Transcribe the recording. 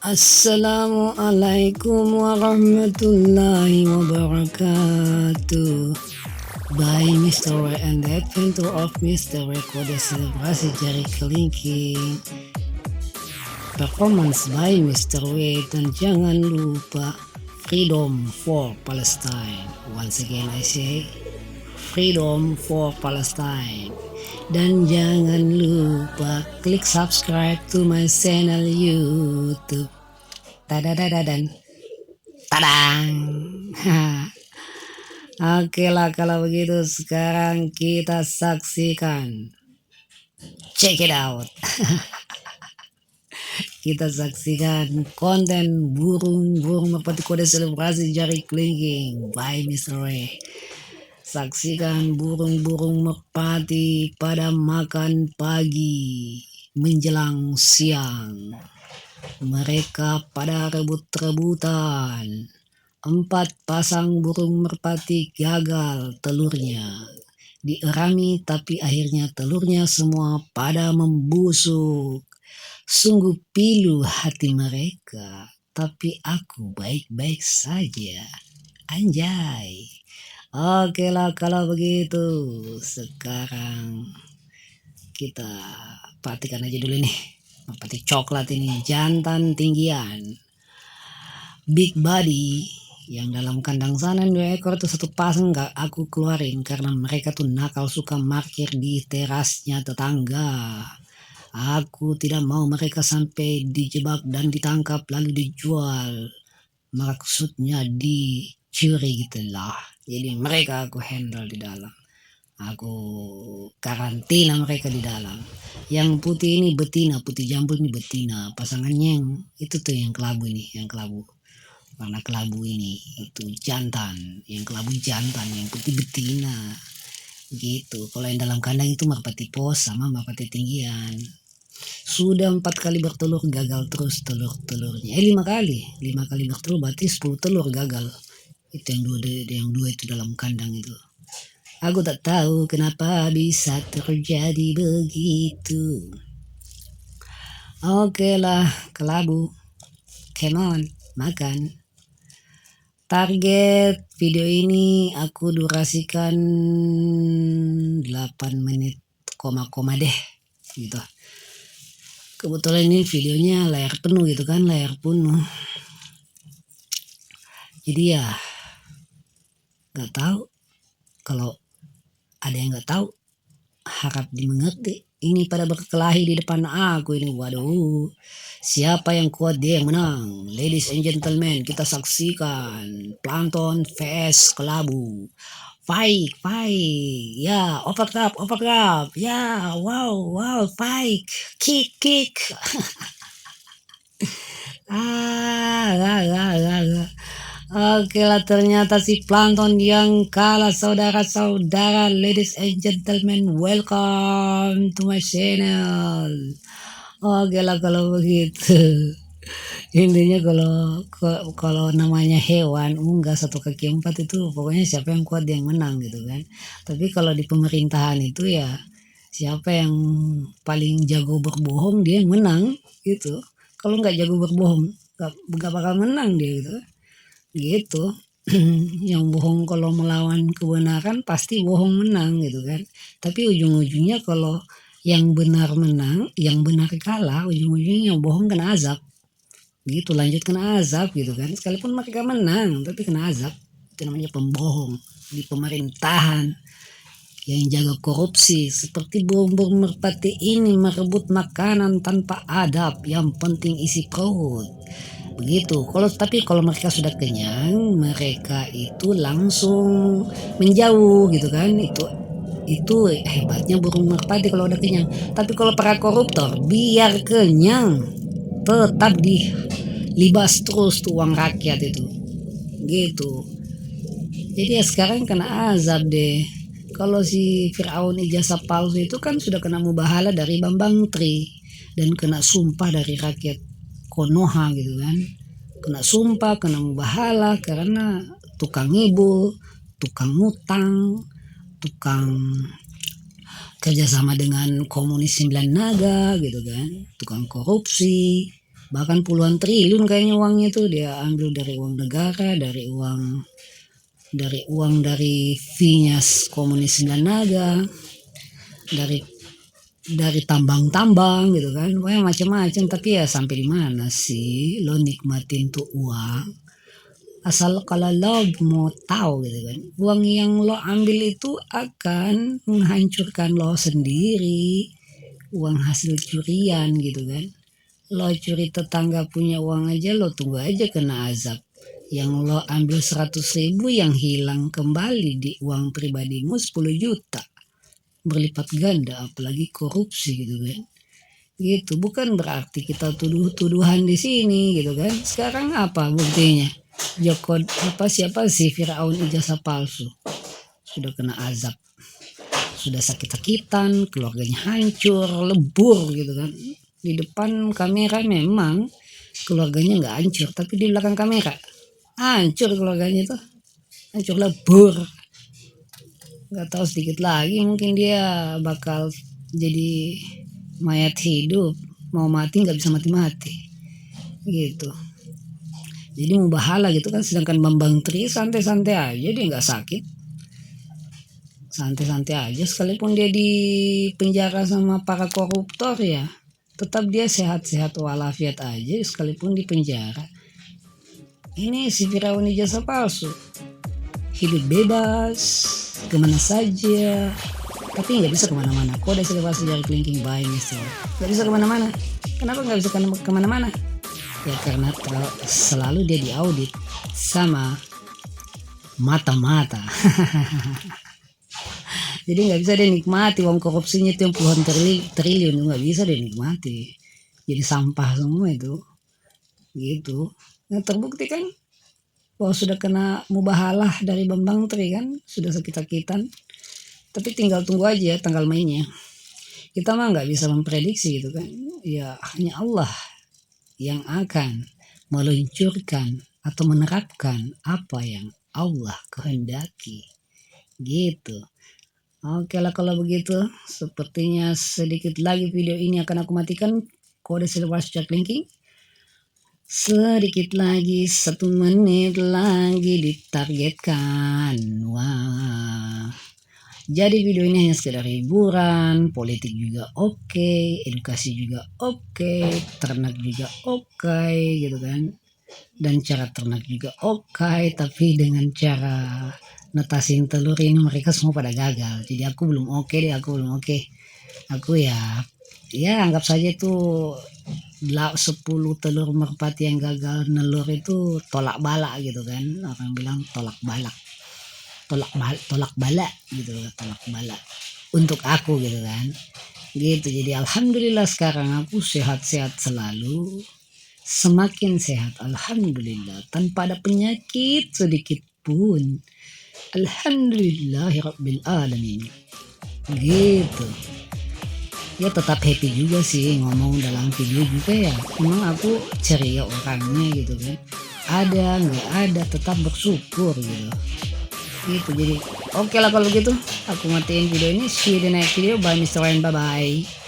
Assalamualaikum warahmatullahi wabarakatuh. By Mr. Ray and the adventure of Mr. Ray, kode selebrasi jari kelingking. Performance by Mr. Ray, dan jangan lupa freedom for Palestine. Once again I say freedom for Palestine. Dan jangan lupa klik subscribe to my channel YouTube. Tadadadadan. Tadang. Oke lah, kalau begitu sekarang kita saksikan. Check it out. Kita saksikan konten burung merpati kode selebrasi jari kelingking by Mr. Ray. Saksikan burung-burung merpati pada makan pagi menjelang siang. Mereka pada rebut-rebutan. 4 pasang burung merpati gagal telurnya dierami, tapi akhirnya telurnya semua pada membusuk. Sungguh pilu hati mereka, tapi aku baik-baik saja. Anjay. Oke lah kalau begitu. Sekarang kita perhatikan aja dulu nih. Merpati coklat ini jantan tinggian, big body, yang dalam kandang sana 2 ekor tuh 1 pasang gak aku keluarin karena mereka tuh nakal, suka parkir di terasnya tetangga. Aku tidak mau mereka sampai dijebak dan ditangkap lalu dijual, maksudnya dicuri gitu lah. Jadi mereka aku handle di dalam, aku karantina mereka di dalam. Yang putih ini betina, putih jambul ini betina. Pasangannya yang itu tuh yang kelabu ini, yang kelabu. Warna kelabu ini itu jantan, yang kelabu jantan, yang putih betina. Gitu. Kalau yang dalam kandang itu merpati pos sama merpati tinggian. Sudah 4 kali bertelur gagal terus telur-telurnya. 5 kali bertelur berarti 10 telur gagal. Itu yang dua itu dalam kandang itu. Aku tak tahu kenapa bisa terjadi begitu. Oke lah, kelabu. Come on, makan. Target video ini aku durasikan 8 menit, koma deh. Gitu. Kebetulan ini videonya layar penuh gitu kan, layar penuh. Jadi ya, gak tahu. Kalau ada yang gak tahu, harap dimengerti. Ini pada berkelahi di depan aku ini. Waduh, siapa yang kuat dia yang menang. Ladies and gentlemen, kita saksikan Plankton vs kelabu. Fight. Ya, overlap. Ya, wow, fight. Kick. Oke lah, ternyata si Plankton yang kalah, saudara-saudara. Ladies and gentlemen, welcome to my channel. Oke lah kalau begitu. Intinya kalau namanya hewan unggas 1 kaki 4 itu pokoknya siapa yang kuat dia yang menang gitu kan. Tapi kalau di pemerintahan itu ya siapa yang paling jago berbohong dia yang menang gitu. Kalau nggak jago berbohong nggak bakal menang dia gitu. Yang bohong kalau melawan kebenaran pasti bohong menang gitu kan. Tapi ujung-ujungnya kalau yang benar menang, yang benar kalah, ujung-ujungnya yang bohong kena azab gitu, lanjut kena azab gitu kan. Sekalipun mereka menang tapi kena azab. Itu namanya pembohong di pemerintahan yang jaga korupsi. Seperti burung merpati ini merebut makanan tanpa adab, yang penting isi perut begitu. Kalau mereka sudah kenyang, mereka itu langsung menjauh gitu kan. Itu hebatnya burung merpati kalau udah kenyang. Tapi kalau para koruptor biar kenyang tetap dilibas terus tuh uang rakyat itu gitu. Jadi ya sekarang kena azab deh. Kalau si Fir'aun ijazah palsu itu kan sudah kena mubahala dari Bambang Tri dan kena sumpah dari rakyat Konoha gitu kan. Kena sumpah, kena mubahala karena tukang ngibul, tukang ngutang, tukang kerjasama dengan komunis 9 naga gitu kan, tukang korupsi. bahkan puluhan triliun kayaknya uangnya tuh dia ambil dari uang negara, dari fee-nya komunis dan naga, dari tambang-tambang gitu kan, pokoknya macam-macam. Tapi ya sampai di mana sih lo nikmatin tuh uang, asal kalau lo mau tahu gitu kan, uang yang lo ambil itu akan menghancurkan lo sendiri, uang hasil curian gitu kan. Lo curi tetangga punya uang aja, lo tunggu aja kena azab. Yang lo ambil 100.000 yang hilang kembali di uang pribadimu 10 juta, berlipat ganda, apalagi korupsi gitu kan. Gitu, bukan berarti kita tuduh-tuduhan di sini gitu kan. Sekarang apa buktinya? Siapa sih Firaun ijazah palsu sudah kena azab, sudah sakit-sakitan, keluarganya hancur, lebur gitu kan. Di depan kamera memang keluarganya nggak hancur, tapi di belakang kamera hancur keluarganya tuh, hancur lebur. Nggak tahu sedikit lagi mungkin dia bakal jadi mayat hidup, mau mati nggak bisa mati-mati gitu. Jadi mau bahala gitu kan, sedangkan Bambang Tri santai-santai aja, dia nggak sakit, santai-santai aja. Sekalipun dia di penjara sama para koruptor ya tetap dia sehat-sehat walafiat aja sekalipun di penjara. Ini si Firaun ijazah palsu hidup bebas kemana saja, tapi nggak bisa kemana-mana. Kode observasi dari kelingking by Mister, nggak bisa kemana-mana. Kenapa nggak bisa kemana-mana? Ya karena selalu dia diaudit sama mata-mata. Jadi nggak bisa dia nikmati uang korupsinya itu yang puluhan triliun, nggak bisa dia nikmati. Jadi sampah semua itu, gitu. Nah terbukti kan bahwa sudah kena mubahalah dari Bambang Tri kan, sudah sakit-sakitan. Tapi tinggal tunggu aja tanggal mainnya. Kita mah nggak bisa memprediksi gitu kan. Ya hanya Allah yang akan meluncurkan atau menerapkan apa yang Allah kehendaki gitu. Oke lah kalau begitu, sepertinya sedikit lagi video ini akan aku matikan. Kode silver chat linking. Sedikit lagi, 1 menit lagi ditargetkan. Wah. Jadi video ini hanya sekedar hiburan, politik juga oke, edukasi juga oke, ternak juga oke gitu kan. Dan cara ternak juga oke, tapi dengan cara netasin telur ini mereka semua pada gagal. Jadi aku belum oke deh, aku belum oke. Aku ya anggap saja itu 10 telur merpati yang gagal nelur itu tolak bala gitu kan. Orang bilang tolak bala gitu, tolak bala untuk aku gitu kan gitu. Jadi alhamdulillah sekarang aku sehat-sehat selalu, semakin sehat alhamdulillah, tanpa ada penyakit sedikit pun, alhamdulillahirabbil alamin gitu. Ya tetap happy juga sih ngomong dalam video juga ya, memang aku ceria orangnya gitu kan, ada nggak ada tetap bersyukur gitu. Jadi oke lah kalau begitu aku matiin video ini. See you di next video. Bye Mr. Ryan, bye bye.